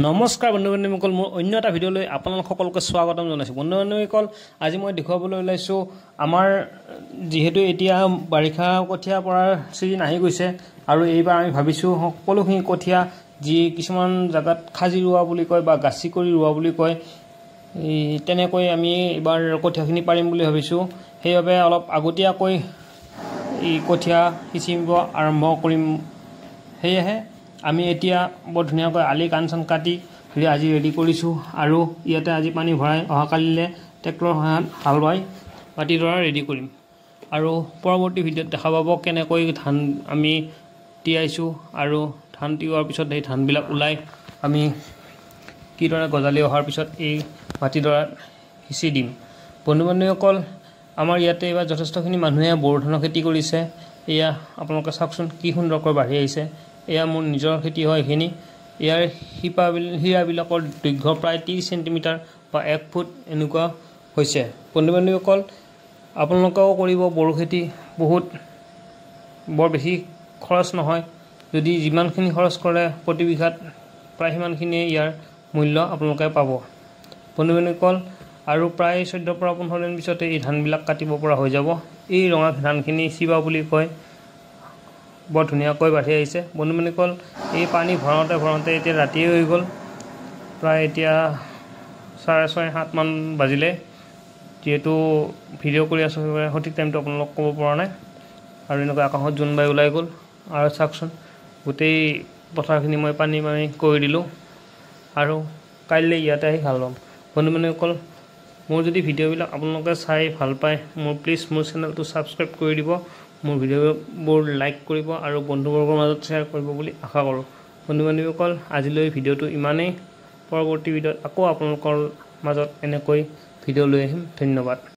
নমস্কাৰ বন্ধু-বান্ধৱীসকল, মোৰ অন্য এটা ভিডিঅ'লৈ আপোনালোক সকলোকে স্বাগতম জনাইছোঁ। বন্ধু-বান্ধৱীসকল, আজি মই দেখুৱাবলৈ ওলাইছোঁ আমাৰ যিহেতু এতিয়া বাৰিষা কঠীয়া পৰাৰ ছিজন আহি গৈছে আৰু এইবাৰ আমি ভাবিছোঁ সকলোখিনি কঠীয়া যি কিছুমান জাগাত খাজি ৰোৱা বুলি কয় বা গাছি কৰি ৰোৱা বুলি কয়, তেনেকৈ আমি এইবাৰ কঠীয়াখিনি পাৰিম বুলি ভাবিছোঁ। সেইবাবে অলপ আগতীয়াকৈ এই কঠীয়া সিঁচিব আৰম্ভ কৰিম। সেয়েহে আমি এতিয়া বৰ ধুনীয়াকৈ আলি কাণ চান কাটি আজি ৰেডি কৰিছোঁ আৰু ইয়াতে আজি পানী ভৰাই অহাকালিলৈ ট্ৰেক্টৰৰ সহায়ত হাল বাই মাটিডৰা ৰেডি কৰিম আৰু পৰৱৰ্তী ভিডিঅ'ত দেখা পাব কেনেকৈ ধান আমি তিয়াইছোঁ আৰু ধান তিওৱাৰ পিছত সেই ধানবিলাক ওলাই আমি কিদৰে গজালি অহাৰ পিছত এই মাটিডৰাত সিঁচি দিম। বন্ধু-বান্ধৱীসকল, আমাৰ ইয়াতে এইবাৰ যথেষ্টখিনি মানুহে বড়ো ধানৰ খেতি কৰিছে। এয়া আপোনালোকে চাওকচোন কি সুন্দৰকৈ বাঢ়ি আহিছে। এয়া মোৰ নিজৰ খেতি হয়। এইখিনি ইয়াৰ শিৰাবিলাকৰ দৈৰ্ঘ্য প্ৰায় 30 চেণ্টিমিটাৰ বা 1 ফুট এনেকুৱা হৈছে। বন্ধু-বান্ধৱীসকল, আপোনালোকেও কৰিব বড়ো খেতি। বৰ বেছি খৰচ নহয়। যদি যিমানখিনি খৰচ কৰে প্ৰতি বিঘাত প্ৰায় সিমানখিনিয়ে ইয়াৰ মূল্য আপোনালোকে পাব। বন্ধু-বান্ধৱীসকল, আৰু প্ৰায় 14 পৰা 15 দিন পিছতে এই ধানবিলাক কাটিব পৰা হৈ যাব। এই ৰঙা ধানখিনি চিবা বুলি কয়। বৰ ধুনীয়াকৈ বাঢ়ি আহিছে। বন্ধু-বান্ধৱীসকল, এই পানী ভৰাওঁতে এতিয়া ৰাতিয়ে হৈ গ'ল। প্ৰায় এতিয়া 6:30-7 মান বাজিলে। যিহেতু ভিডিঅ' কৰি আছোঁ সেইবাবে সঠিক টাইমটো আপোনালোকক ক'ব পৰা নাই। আৰু এনেকৈ আকাশত জোনবাই ওলাই গ'ল আৰু চাওকচোন গোটেই পথাৰখিনি মই পানী কৰি দিলোঁ আৰু কাইলৈ ইয়াতে আহি হাল বাম। বন্ধু-বান্ধৱীসকল, মোৰ যদি ভিডিঅ'বিলাক আপোনালোকে চাই ভাল পায়, প্লিজ মোৰ চেনেলটো ছাবস্ক্ৰাইব কৰি দিব, মোৰ ভিডিঅ'বোৰ লাইক কৰিব আৰু বন্ধুবৰ্গৰ মাজত শ্বেয়াৰ কৰিব বুলি আশা কৰোঁ। বন্ধু-বান্ধৱীসকল, আজিলৈ ভিডিঅ'টো ইমানেই। পৰৱৰ্তী ভিডিঅ'ত আকৌ আপোনালোকৰ মাজত এনেকৈ ভিডিঅ' লৈ আহিম। ধন্যবাদ।